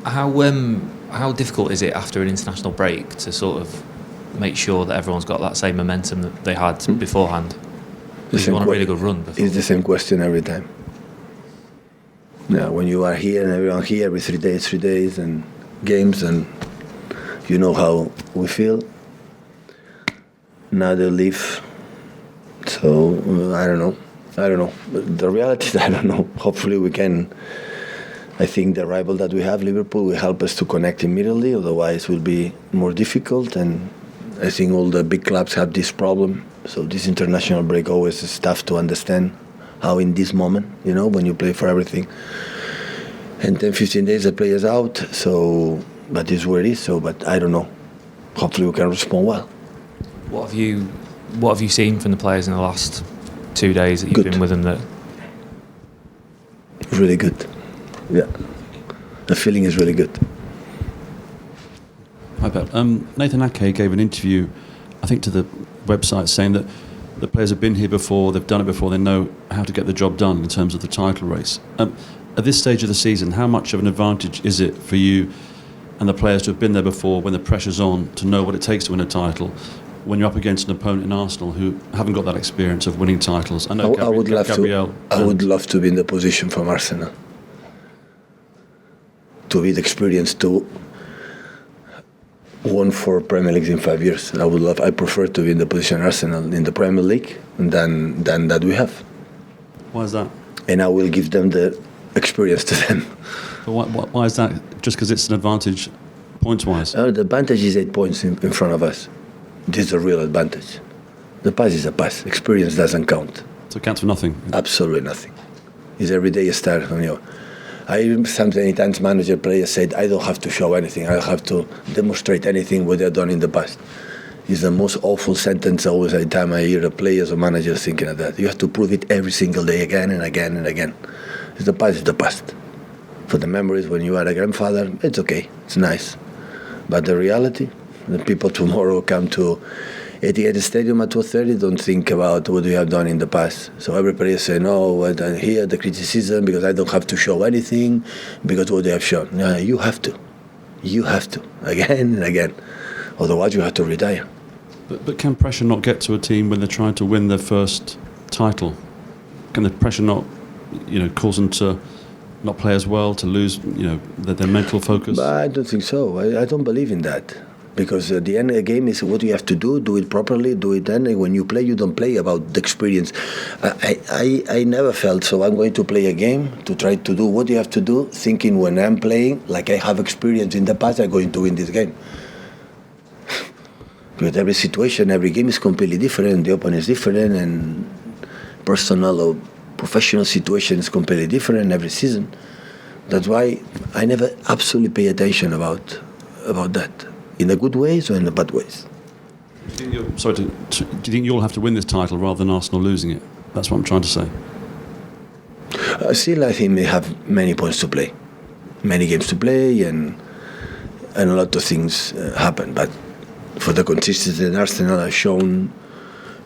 How difficult is it after an international break to sort of make sure that everyone's got that same momentum that they had beforehand? Because you want a really good run before. It's the same question every time. Yeah, when you are here and everyone here every 3 days and games, and you know how we feel. Now they leave. So I don't know. The reality is I don't know. Hopefully we can. I think the rival that we have, Liverpool, will help us to connect immediately. Otherwise, it will be more difficult. And I think all the big clubs have this problem. So this international break always is tough to understand how in this moment, when you play for everything. And 10, 15 days the player's out. So, but it's where it is. So, but I don't know. Hopefully we can respond well. What have you seen from the players in the last 2 days that you've been with them? That really good. Yeah, the feeling is really good. Hi, Pep. Nathan Ake gave an interview, I think, to the website saying that the players have been here before, they've done it before, they know how to get the job done in terms of the title race. At this stage of the season, how much of an advantage is it for you and the players to have been there before when the pressure's on, to know what it takes to win a title, when you're up against an opponent in Arsenal who haven't got that experience of winning titles? I know I would love to be in the position from Arsenal. To be the experience to won 4 Premier Leagues in 5 years. I prefer to be in the position Arsenal in the Premier League than that we have. Why is that? And I will give them the experience to them. But why is that? Just because it's an advantage points-wise? The advantage is 8 points in front of us. This is the real advantage. The pass is a pass. Experience doesn't count. So it counts for nothing? Absolutely nothing. It's every day a start on you. Many times manager players said, I don't have to show anything. I don't have to demonstrate anything what they've done in the past. It's the most awful sentence always every time I hear the players or managers thinking of that. You have to prove it every single day again and again and again. It's the past is the past. For the memories when you are a grandfather, it's okay. It's nice. But the reality, the people tomorrow come to Etihad Stadium at 12:30, don't think about what you have done in the past. So every player say, no, I hear the criticism because I don't have to show anything because what they have shown. No, you have to. You have to, again and again. Otherwise you have to retire. But can pressure not get to a team when they're trying to win their first title? Can the pressure not, cause them to not play as well, to lose, their mental focus? But I don't think so. I don't believe in that. Because at the end of the game is what you have to do it properly, do it then. And when you play, you don't play about the experience. I never felt, so I'm going to play a game to try to do what you have to do, thinking when I'm playing, like I have experience in the past, I'm going to win this game. Because every situation, every game is completely different, the opponent is different, and personal or professional situation is completely different every season. That's why I never absolutely pay attention about that. In the good ways or in the bad ways? Do you think you'll have to win this title rather than Arsenal losing it? That's what I'm trying to say. Still, I think they have many points to play, many games to play, and a lot of things happen. But for the consistency that Arsenal has shown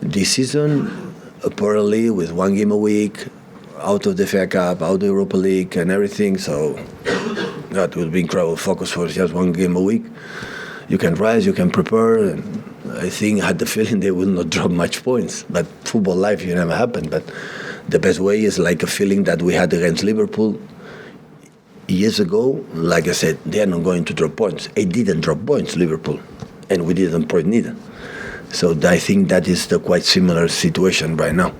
this season, apparently with 1 game a week, out of the FA Cup, out of the Europa League and everything, so that would be incredible focus for just 1 game a week. You can rise, you can prepare, and I think I had the feeling they will not drop much points. But football life, it never happened. But the best way is like a feeling that we had against Liverpool years ago. Like I said, they are not going to drop points. It didn't drop points, Liverpool, and we didn't point neither. So I think that is the quite similar situation right now.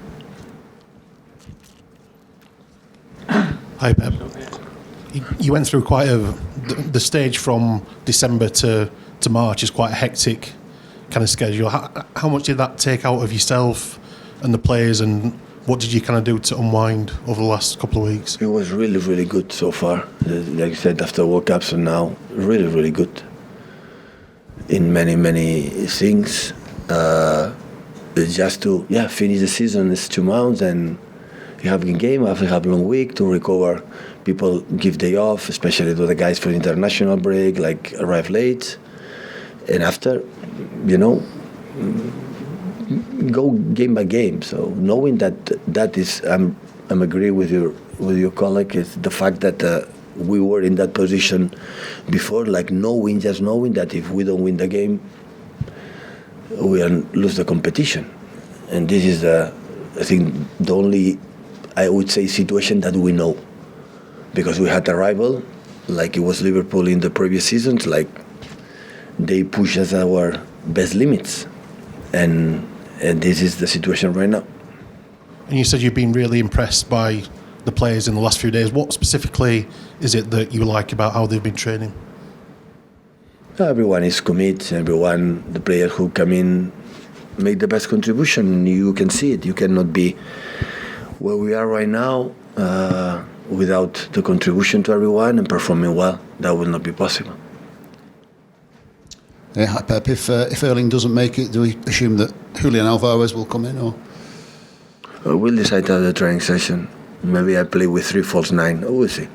Hi, Pep. You went through quite the stage from December to March is quite a hectic kind of schedule. How much did that take out of yourself and the players, and what did you kind of do to unwind over the last couple of weeks? It was really, really good so far. Like I said, after World Cups and now, really, really good. In many, many things. Just to finish the season is 2 months, and you have a game, you have a long week to recover. People give day off, especially to the guys for international break, like arrive late. And after, go game by game. So knowing that is, I'm agree with your colleague, is the fact that we were in that position before, like just knowing that if we don't win the game, we'll lose the competition. And this is, I think, the only, I would say, situation that we know. Because we had a rival, like it was Liverpool in the previous seasons, like they push us our best limits. And this is the situation right now. And you said you've been really impressed by the players in the last few days. What specifically is it that you like about how they've been training? Everyone is committed. The players who come in make the best contribution. You can see it. You cannot be where we are right now without the contribution to everyone and performing well. That will not be possible. Yeah, hi Pep. If Erling doesn't make it, do we assume that Julian Alvarez will come in, or? We'll decide at the training session. Maybe I play with 3 false 9. We'll see.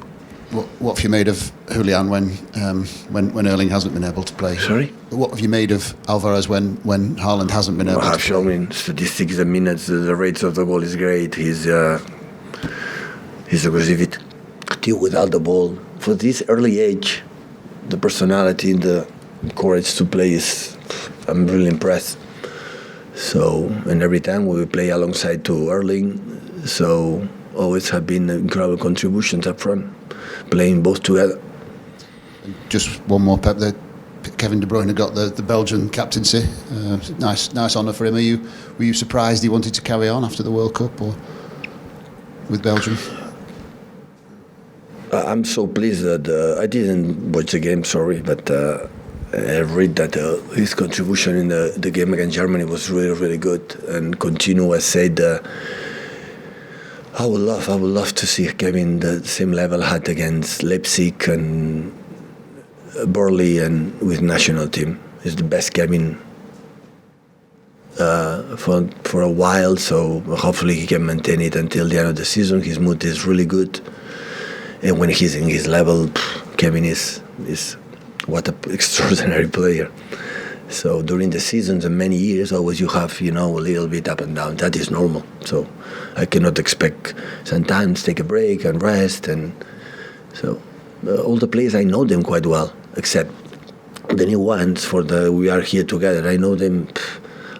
What have you made of Julian when Erling hasn't been able to play? Sorry? What have you made of Alvarez when Haaland hasn't been able to play? I've shown in statistics, the minutes, the rates of the goal is great. His aggressivity without the ball. For this early age, the personality and the courage to play I'm really impressed. So, and every time we play alongside to Erling, so always have been incredible contributions up front, playing both together. Just one more, Pep. Kevin De Bruyne got the Belgian captaincy. Nice honour for him. Were you surprised he wanted to carry on after the World Cup or with Belgium? I'm so pleased that I didn't watch the game, sorry, but I read that his contribution in the game against Germany was really, really good. And continue, as said, I would love to see Kevin the same level had against Leipzig and Burnley and with national team. He's the best Kevin for a while, so hopefully he can maintain it until the end of the season. His mood is really good, and when he's in his level, Kevin is what an extraordinary player. So during the seasons and many years, always you have, a little bit up and down. That is normal. So I cannot expect sometimes take a break and rest. And so all the players, I know them quite well, except the new ones we are here together. I know them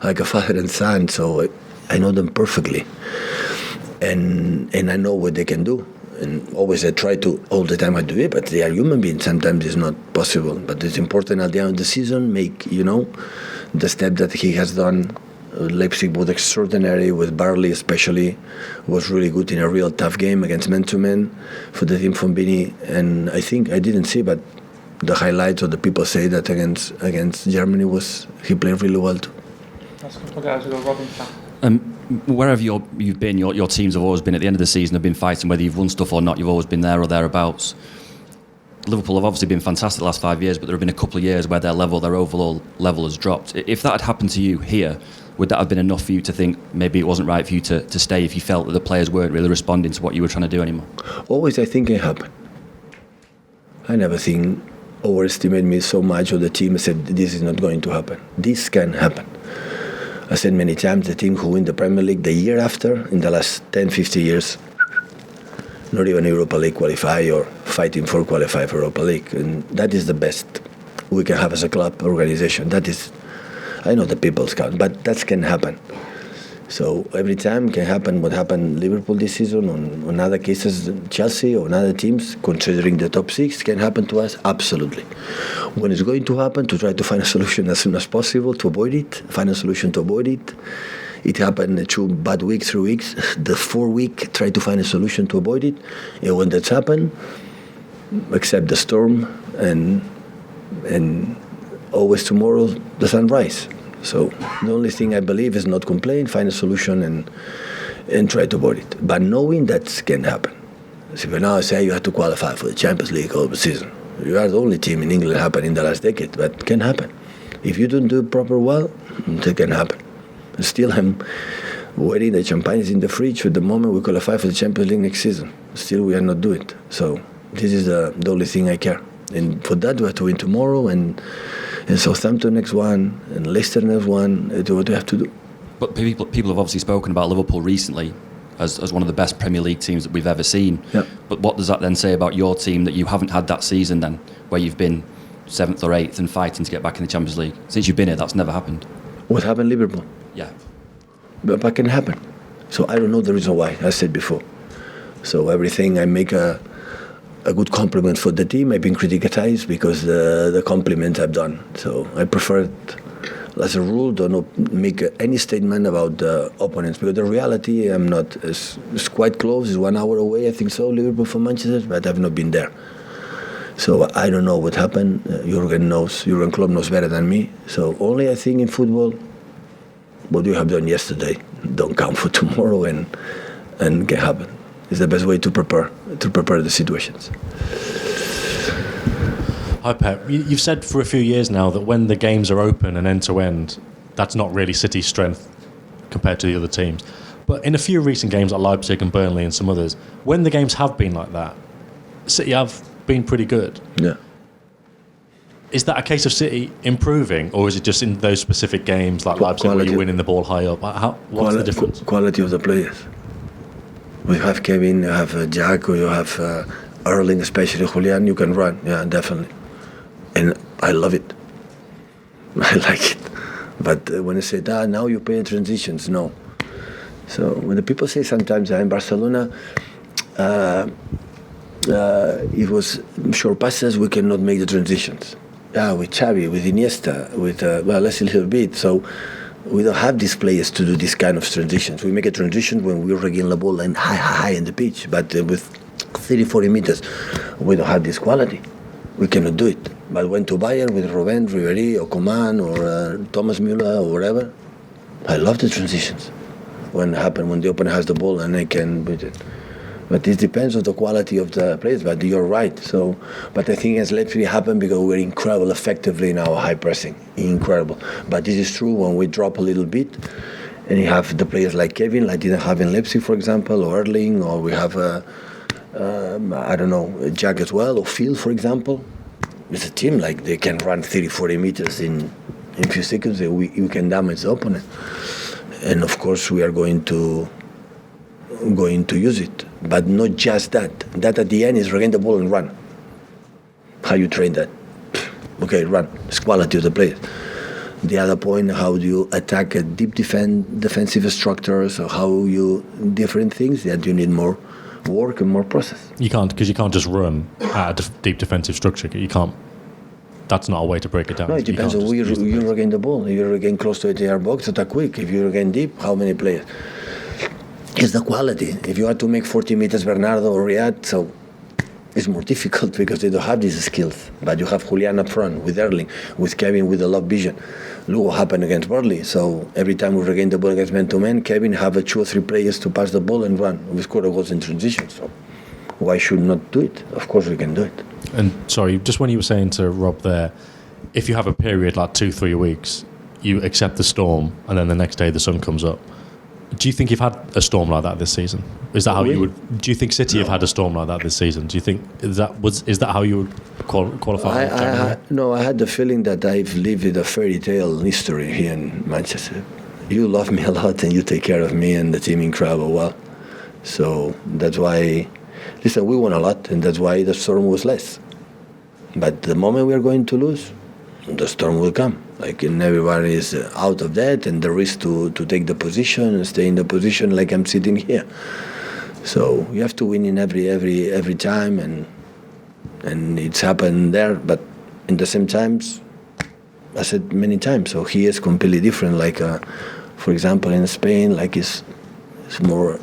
like a father and son, so I know them perfectly. And I know what they can do. And always I try to, all the time I do it, but they are human beings. Sometimes it's not possible. But it's important at the end of the season, make, the step that he has done. Leipzig was extraordinary, with Burnley especially, was really good in a real tough game against men-to-men for the team from Beanie. And I think, I didn't see, but the highlights of the people say that against Germany he played really well too. Wherever you've been, your teams have always been at the end of the season, have been fighting, whether you've won stuff or not, you've always been there or thereabouts. Liverpool have obviously been fantastic the last 5 years, but there have been a couple of years where their overall level has dropped. If that had happened to you here, would that have been enough for you to think maybe it wasn't right for you to stay if you felt that the players weren't really responding to what you were trying to do anymore? Always I think it happened. I never think overestimate me so much, or the team said this is not going to happen. This can happen. I said many times, the team who win the Premier League the year after, in the last 10, 50 years, not even Europa League qualify or fighting for qualify for Europa League. And that is the best we can have as a club organization. That is, I know the people's count, but that can happen. So every time can happen what happened Liverpool this season, on other cases Chelsea or other teams, considering the top 6, can happen to us, absolutely. When it's going to happen, to try to find a solution as soon as possible to avoid it, find a solution to avoid it. It happened 2 bad weeks, 3 weeks. The 4th week, try to find a solution to avoid it. And when that's happened, accept the storm and always tomorrow the sunrise. So the only thing I believe is not complain, find a solution and try to avoid it. But knowing that can happen. So if now I say you have to qualify for the Champions League all the season, you are the only team in England happened in the last decade, but it can happen. If you don't do it proper well, it can happen. Still, I'm waiting, the champagne is in the fridge at the moment we qualify for the Champions League next season. Still, we are not doing it. So this is the only thing I care. And for that, we have to win tomorrow, and Southampton next one, and Leicester next one. It's what we have to do. But people have obviously spoken about Liverpool recently as one of the best Premier League teams that we've ever seen. Yeah. But what does that then say about your team that you haven't had that season then, where you've been 7th or 8th and fighting to get back in the Champions League? Since you've been here, that's never happened. What happened in Liverpool? Yeah. But can happen. So I don't know the reason why, I said before. So everything I make a good compliment for the team. I've been criticized because the compliment I've done. So I prefer it as a rule, don't make any statement about the opponents, because the reality, I'm not. It's quite close. It's 1 hour away, I think so, Liverpool from Manchester, but I've not been there. So I don't know what happened. Jurgen Klopp knows better than me. So only I think in football, what you have done yesterday don't count for tomorrow and can happen. It's the best way to prepare the situations. Hi Pep, you've said for a few years now that when the games are open and end to end, that's not really City's strength compared to the other teams. But in a few recent games like Leipzig and Burnley and some others, when the games have been like that, City have been pretty good. Yeah. Is that a case of City improving, or is it just in those specific games like Leipzig where you're winning the ball high up? What's the difference? Quality of the players. We have Kevin, you have Jack, or you have Erling, especially Julian. You can run, yeah, definitely. And I love it. I like it. But when I say that, now you play in transitions, no. So when the people say sometimes in Barcelona, it was short passes, we cannot make the transitions. Yeah, with Xavi, with Iniesta, with less a little bit. So we don't have these players to do this kind of transitions. We make a transition when we regain the ball and high in the pitch, but with 30, 40 meters, we don't have this quality. We cannot do it. But when to Bayern with Robben, Ribéry, or Coman, or Thomas Müller, or whatever, I love the transitions. When the opponent has the ball and I can beat it. But it depends on the quality of the players. But you're right. So, but I think it has literally happened because we're incredible effectively in our high pressing. Incredible. But this is true when we drop a little bit, and you have the players like Kevin, like didn't have in Leipzig, for example, or Erling, or we have Jack as well, or Phil, for example. It's a team like they can run 30, 40 meters in a few seconds. We can damage the opponent, and of course we are going to use it. But not just that. That at the end is regain the ball and run. How you train that? Okay, run. It's quality of the players. The other point, how do you attack a deep defensive structures, or how you different things that you need more work and more process. You can't just run at a deep defensive structure. You can't. That's not a way to break it down. No, it depends on where you regain the ball. If you regain close to the AR box, attack quick. If you regain deep, how many players? It's the quality. If you had to make 40 meters Bernardo or Riyad, so it's more difficult because they don't have these skills. But you have Julian up front with Erling, with Kevin with the lob vision. Look what happened against Burnley. So every time we regain the ball against man-to-man, Kevin have 2 or 3 players to pass the ball and run. We score goals in transition. So why should we not do it? Of course we can do it. And sorry, just when you were saying to Rob there, if you have a period like 2-3 weeks, you accept the storm, and then the next day the sun comes up. Do you think you've had a storm like that this season? Is that how you would? Do you think City have had a storm like that this season? Do you think is that how you would qualify? I had the feeling that I've lived with a fairy tale history here in Manchester. You love me a lot and you take care of me and the team incredible well. So that's why. Listen, we won a lot, and that's why the storm was less. But the moment we are going to lose, the storm will come. Like, and everybody is out of that, and the risk to take the position and stay in the position like I'm sitting here. So you have to win in every time, and it's happened there. But in the same times, I said many times. So here is completely different. Like, for example, in Spain, like it's more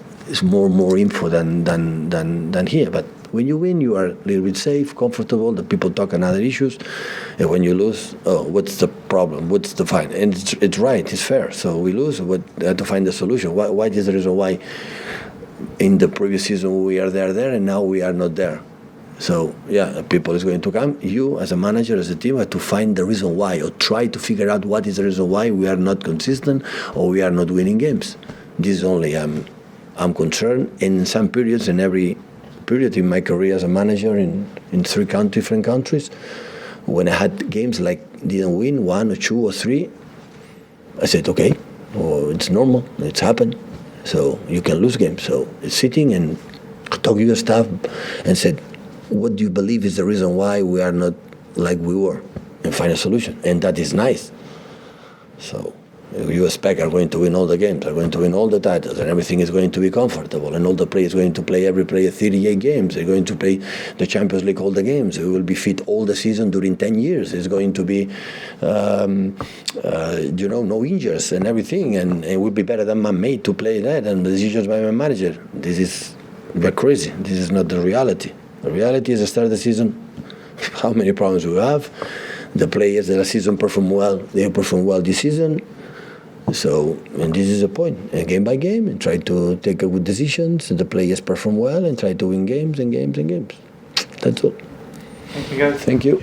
info than here. But when you win, you are a little bit safe, comfortable. The people talk on other issues, and when you lose, what's the problem? What's the fine? And it's right, it's fair. So we lose, but have to find the solution. Why is the reason why? In the previous season we are there, and now we are not there. So yeah, people is going to come. You, as a manager, as a team, have to find the reason why, or try to figure out what is the reason why we are not consistent or we are not winning games. This is only I'm concerned. In some periods, in every period in my career as a manager in 3 different countries, when I had games like didn't win 1 or 2 or 3, I said, okay, it's normal, it's happened. So you can lose games. So it's sitting and talk to your staff and said, what do you believe is the reason why we are not like we were, and find a solution. And that is nice. So you expect are going to win all the games, are going to win all the titles, and everything is going to be comfortable, and all the players are going to play every player 38 games. They're going to play the Champions League all the games. We will be fit all the season during 10 years. It's going to be, no injuries and everything, and it will be better than my mate to play that, and the decisions by my manager. We're crazy. This is not the reality. The reality is the start of the season, how many problems we have. The players that last season perform well, they perform well this season. So, and this is the point, game by game, and try to take good decisions. The players perform well and try to win games and games and games. That's all. Thank you, guys. Thank you.